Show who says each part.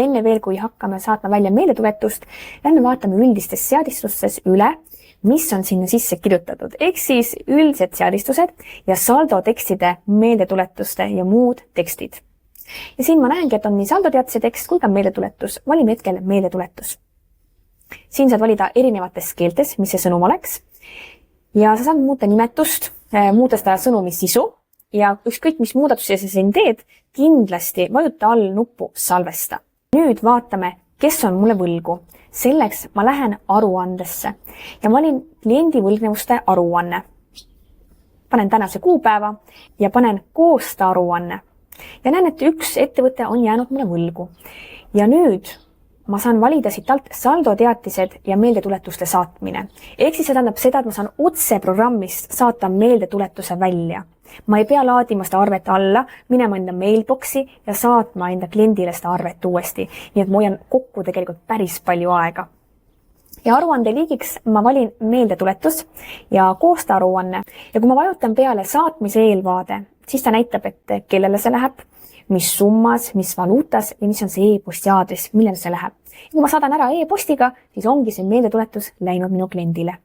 Speaker 1: Enne veel, kui hakkame saatma välja meeldetuletust, lähme vaatame üldistes seadistustes üle, mis on sinna sisse kirjutatud, ehk siis üldised seadistused ja saldotekstide meeldetuletuste ja muud tekstid. Ja siin ma näengi, et on nii saldoteatise tekst kui ka meeldetuletus. Valime hetkel meeldetuletus. Siin saad valida erinevates keeltes, mis see sõnum oleks. Ja sa saad muuta nimetust, muuta seda sõnumi sisu ja ükskõik, mis muudatusi sa siin teed, kindlasti vajuta all nuppu salvesta. Nüüd vaatame, kes on mulle võlgu. Selleks ma lähen aruandesse ja valin kliendi võlgnevuste aruanne. Panen tänase kuupäeva ja panen koosta aruanne. Ja näen, et üks ettevõte on jäänud mulle võlgu. Ja nüüd ma saan valida siit alt saldoteatised ja meeldetuletuste saatmine. Ehk siis see tähendab seda, et ma saan otse programmist saata meeldetuletuse välja. Ma ei pea laadima seda arvet alla, minema enda mailboxi ja saatma enda kliendile seda arvet uuesti. Nii et ma hoian kokku tegelikult päris palju aega. Ja aruande liigiks ma valin meeldetuletus ja koosta aruanne. Ja kui ma vajutan peale saatmise eelvaade, siis ta näitab, et kellele see läheb, mis summas, mis valuutas ja mis on see e-posti aadress, millele see läheb. Ja kui ma saadan ära e-postiga, siis ongi see meeldetuletus läinud minu kliendile.